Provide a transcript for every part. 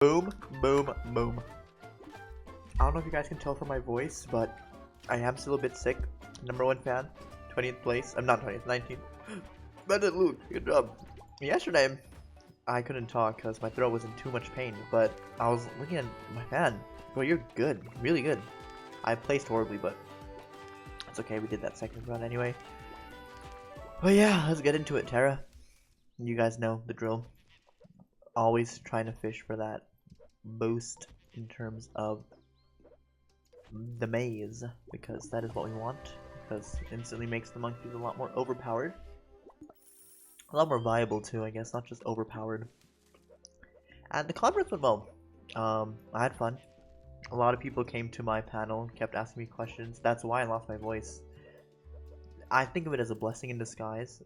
Boom, boom, boom. I don't know if you guys can tell from my voice, but I am still a bit sick. #1 fan, 20th place. I'm not 20th, 19th. Better Luke, good job. Yesterday, I couldn't talk because my throat was in too much pain, but I was looking at my fan. Bro, you're good, really good. I placed horribly, but it's okay. We did that second run anyway. But yeah, let's get into it, Tara. You guys know the drill. Always trying to fish for that boost in terms of the maze, because that is what we want, because it instantly makes the monkeys a lot more overpowered. A lot more viable too, I guess, not just overpowered. And the conference went well. I had fun. A lot of people came to my panel, kept asking me questions. That's why I lost my voice. I think of it as a blessing in disguise,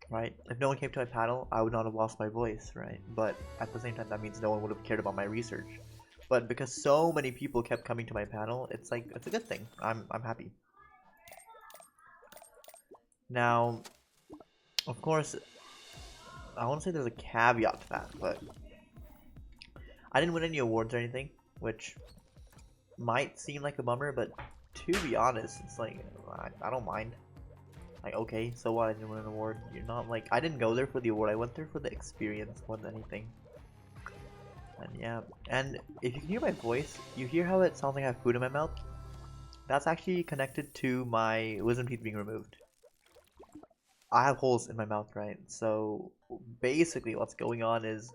right? If no one came to my panel, I would not have lost my voice, right? But at the same time, that means no one would have cared about my research. But because so many people kept coming to my panel, it's like, it's a good thing. I'm happy. Now, of course, I want to say there's a caveat to that, but I didn't win any awards or anything, which might seem like a bummer, but to be honest, it's like, I don't mind. Like, okay, so what, I didn't win an award. You're not like, I didn't go there for the award, I went there for the experience more than anything. And yeah, and if you can hear my voice, you hear how it sounds like I have food in my mouth? That's actually connected to my wisdom teeth being removed. I have holes in my mouth, right? So basically what's going on is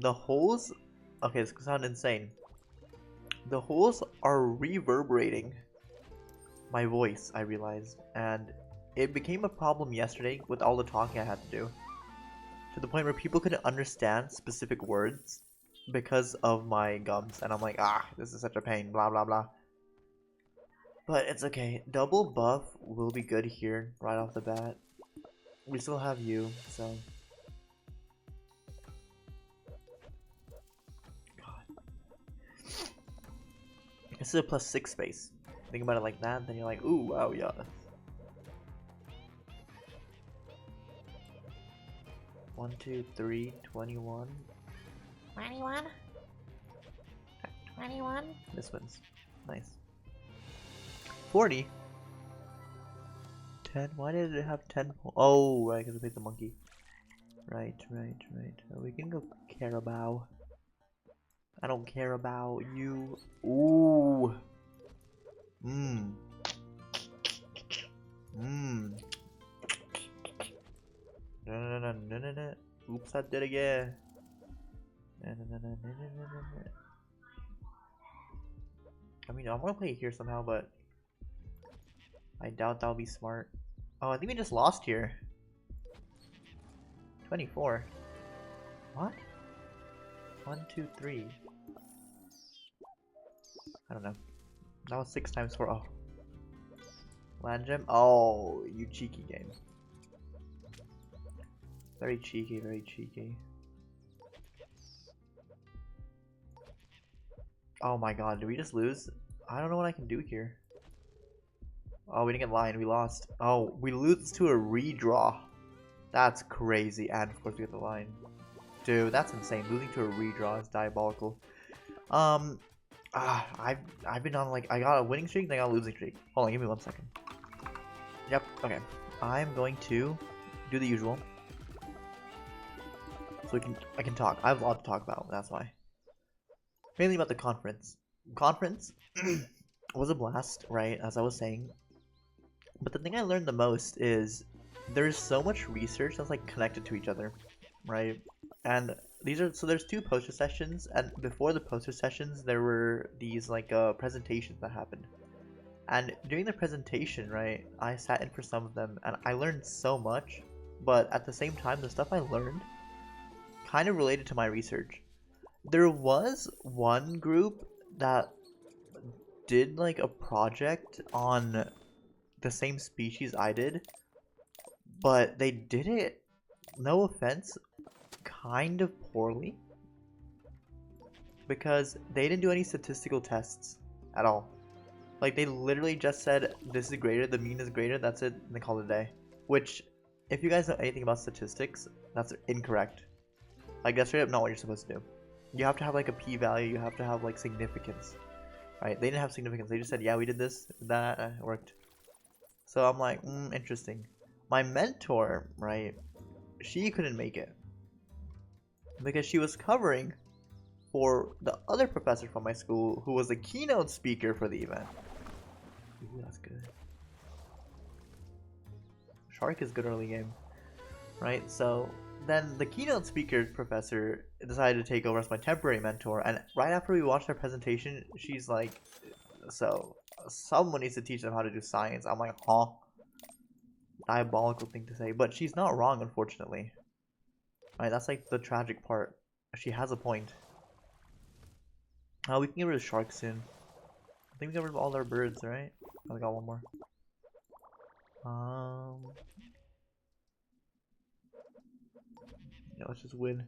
the holes, okay, this could sound insane. The holes are reverberating my voice, I realized, and it became a problem yesterday with all the talking I had to do, to the point where people couldn't understand specific words because of my gums, and I'm like, this is such a pain, blah blah blah. But it's okay. Double buff will be good here right off the bat. We still have you, so. God. This is a +6 space. Think about it like that, then you're like, ooh, wow, yeah. One, 2, 3, 21. 21? 21? This one's nice. 40. 10. Why did it have 10? Oh, right, because we picked the monkey. Right. We can go Carabao. I don't care about you. Ooh. Mmm. No. Oops, I did it again. I mean, I'm gonna play it here somehow, but I doubt that'll be smart. Oh, I think we just lost here. 24. What? 1, 2, 3. I don't know. That was 6 times 4. Oh. Land gem? Oh, you cheeky game. Very cheeky, very cheeky. Oh my god, did we just lose? I don't know what I can do here. Oh, we didn't get line, we lost. Oh, we lose to a redraw. That's crazy, and of course we get the line. Dude, that's insane. Losing to a redraw is diabolical. I've been on like, I got a winning streak, then I got a losing streak. Hold on, give me 1 second. Yep, okay. I'm going to do the usual. So I can talk. I have a lot to talk about, that's why. Mainly about the conference. Conference was a blast, right, as I was saying. But the thing I learned the most is there's so much research that's like connected to each other, right? And there's 2 poster sessions, and before the poster sessions there were these like presentations that happened. And during the presentation, right, I sat in for some of them and I learned so much, but at the same time the stuff I learned kind of related to my research. There was one group that did like a project on the same species I did, but they did it, no offense, kind of poorly, because they didn't do any statistical tests at all. Like, they literally just said this is greater, the mean is greater, that's it, and they called it a day. Which, if you guys know anything about statistics, that's incorrect. Like, that's straight up not what you're supposed to do. You have to have like a p-value. You have to have like significance, right? They didn't have significance. They just said, yeah, we did this, that, it worked. So I'm like, interesting. My mentor, right? She couldn't make it because she was covering for the other professor from my school who was the keynote speaker for the event. Ooh, that's good. Shark is good early game, right? So then the keynote speaker professor decided to take over as my temporary mentor, and right after we watched our presentation, she's like, so someone needs to teach them how to do science. I'm like, huh? Diabolical thing to say, but she's not wrong, unfortunately. Right, that's like the tragic part. She has a point. We can get rid of sharks soon. I think we got rid of all our birds, right? Oh, we got one more. Yeah, let's just win.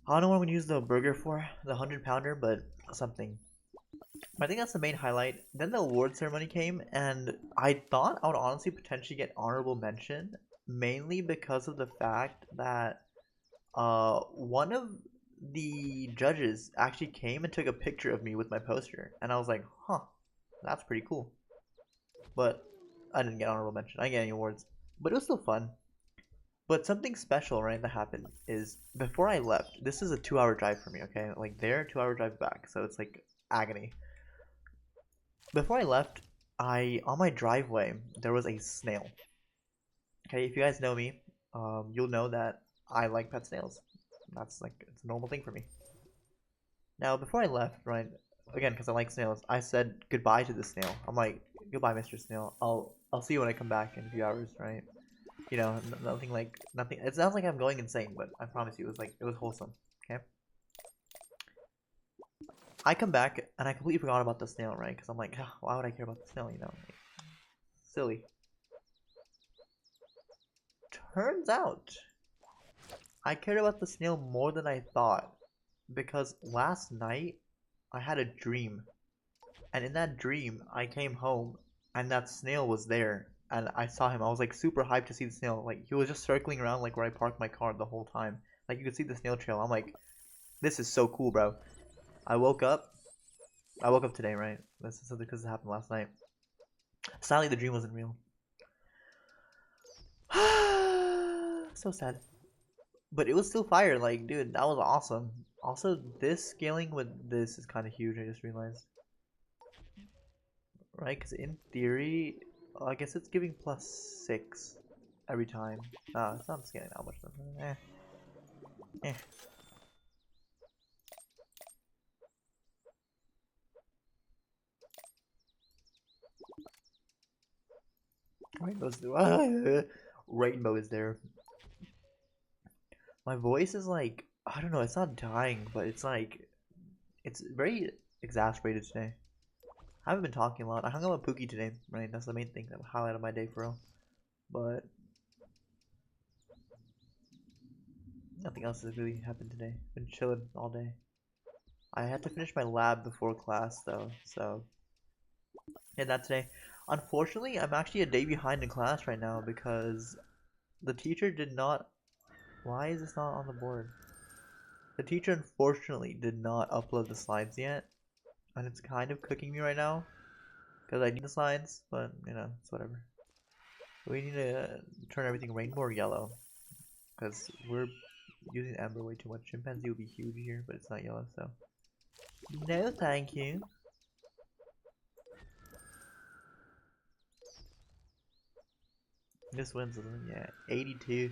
I don't know what I'm gonna use the burger for, the 100-pounder, but something. I think that's the main highlight. Then the award ceremony came, and I thought I would honestly potentially get honorable mention, mainly because of the fact that one of the judges actually came and took a picture of me with my poster, and I was like, huh, that's pretty cool. But I didn't get honorable mention. I didn't get any awards, but it was still fun. But something special, right, that happened is before I left. This is a 2-hour drive for me, okay? Like there, 2-hour drive back, so it's like agony. Before I left, I on my driveway there was a snail. Okay, if you guys know me, you'll know that I like pet snails. That's like it's a normal thing for me. Now, before I left, right, again because I like snails, I said goodbye to the snail. I'm like, goodbye, Mr. Snail. I'll see you when I come back in a few hours, right? You know, nothing like nothing. It sounds like I'm going insane, but I promise you, it was like it was wholesome. Okay. I come back and I completely forgot about the snail, right? Because I'm like, why would I care about the snail? You know, like, silly. Turns out, I cared about the snail more than I thought, because last night I had a dream, and in that dream I came home and that snail was there, and I saw him. I was like super hyped to see the snail. Like he was just circling around like where I parked my car the whole time. Like you could see the snail trail. I'm like, this is so cool, bro. I woke up. I woke up today, right? This is something because it happened last night. Sadly, the dream wasn't real. So sad. But it was still fire. Like, dude, that was awesome. Also, this scaling with this is kind of huge. I just realized, right? Because in theory, I guess it's giving +6 every time. It's not scaling that much though. Eh. Rainbow's Rainbow is there. My voice is like, I don't know. It's not dying, but it's like, it's very exasperated today. I haven't been talking a lot. I hung out with Pookie today, right? That's the main thing that highlighted my day for real. But nothing else has really happened today. Been chilling all day. I had to finish my lab before class though, so did that today. Unfortunately, I'm actually a day behind in class right now because the teacher did not. Why is this not on the board? The teacher unfortunately did not upload the slides yet, and it's kind of cooking me right now because I need the slides, but you know, it's whatever. We need to turn everything rainbow or yellow because we're using amber way too much. Chimpanzee would be huge here, but it's not yellow, so no, thank you. This wins, yeah, 82.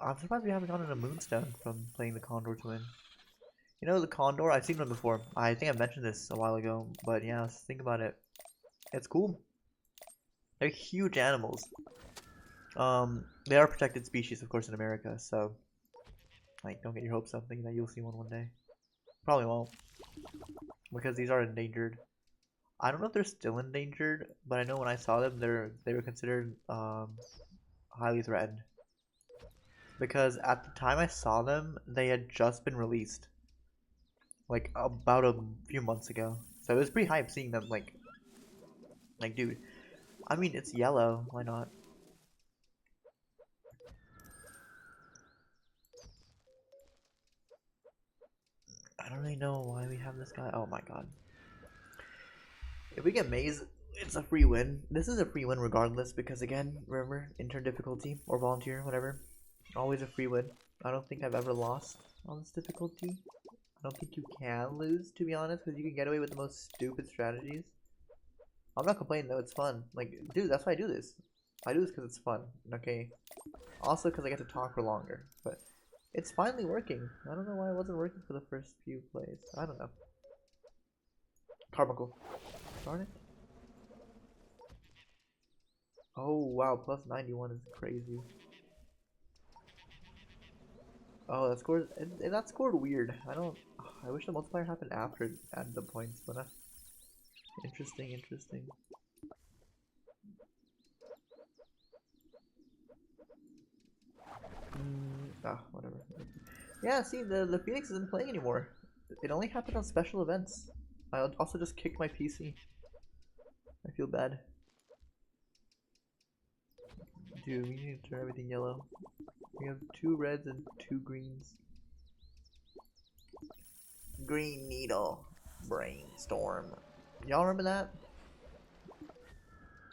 I'm surprised we haven't gotten a moonstone from playing the Condor to win. You know the Condor? I've seen them before. I think I mentioned this a while ago, but yeah, let's think about it. It's cool. They're huge animals. They are protected species, of course, in America, so like, don't get your hopes up thinking that you'll see one day. Probably won't, because these are endangered. I don't know if they're still endangered, but I know when I saw them, they were considered highly threatened. Because at the time I saw them, they had just been released, like about a few months ago. So it was pretty hype seeing them. Like, dude. I mean, it's yellow. Why not? don't really know why we have this guy. Oh my god. If we get Maze, it's a free win. This is a free win regardless because again, remember, intern difficulty or volunteer, whatever. Always a free win. I don't think I've ever lost on this difficulty. I don't think you can lose, to be honest, because you can get away with the most stupid strategies. I'm not complaining though, it's fun. Like, dude, that's why I do this. I do this because it's fun, okay? Also because I get to talk for longer, but it's finally working. I don't know why it wasn't working for the first few plays. I don't know. Carbuncle. Darn it. Oh wow, plus 91 is crazy. Oh, that scored, and that scored weird. I wish the multiplier happened after it added the points, but interesting, interesting. Whatever. Yeah, see, the Phoenix isn't playing anymore. It only happened on special events. I also just kicked my PC. I feel bad. Dude, we need to turn everything yellow. We have 2 reds and 2 greens. Green Needle. Brainstorm. Y'all remember that?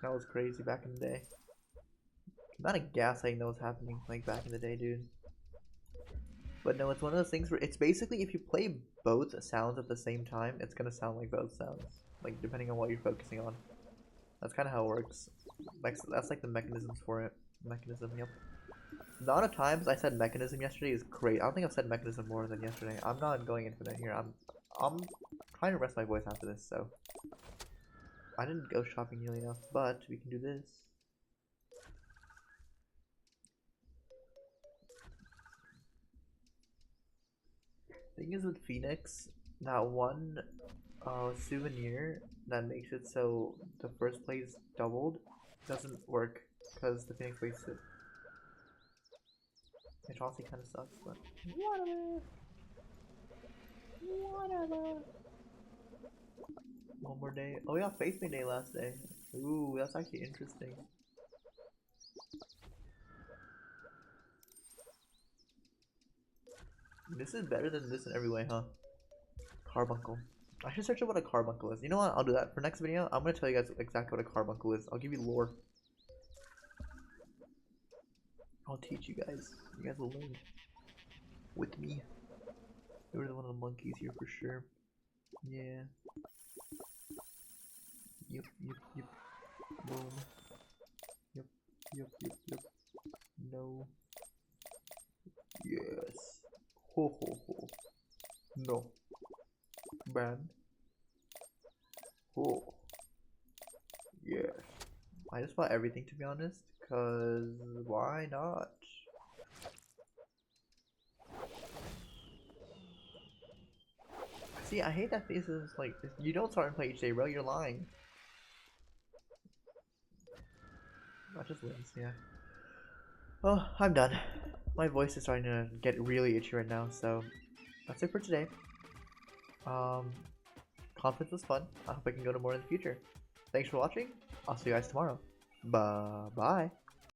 That was crazy back in the day. The amount of gaslighting that was happening like back in the day, dude. But no, it's one of those things where it's basically if you play both sounds at the same time, it's gonna sound like both sounds. Like depending on what you're focusing on. That's kind of how it works. That's like the mechanisms for it. Mechanism, yep. The amount of times I said mechanism yesterday is great. I don't think I've said mechanism more than yesterday. I'm not going infinite here. I'm trying to rest my voice after this, so I didn't go shopping nearly enough, but we can do this. Thing is with Phoenix, that one souvenir that makes it so the first place doubled doesn't work because the Phoenix wasted. Which honestly kind of sucks, but whatever. Whatever. One more day. Oh yeah, Faith May Day last day. Ooh, that's actually interesting. This is better than this in every way, huh? Carbuncle. I should search up what a carbuncle is. You know what? I'll do that. For next video, I'm gonna tell you guys exactly what a carbuncle is. I'll give you lore. I'll teach you guys. You guys will learn. With me. There was one of the monkeys here for sure. Yeah. Yep, yep, yep. Boom. Yep, yep, yep, yep. No. Yes. Ho ho ho. No. Ban. Oh. Yes. I just bought everything to be honest, cause why not? See, I hate that this is like, you don't start and play each day, bro, you're lying. That just wins, yeah. Oh, I'm done. My voice is starting to get really itchy right now, so that's it for today. Conference was fun. I hope I can go to more in the future. Thanks for watching. I'll see you guys tomorrow. Bye-bye.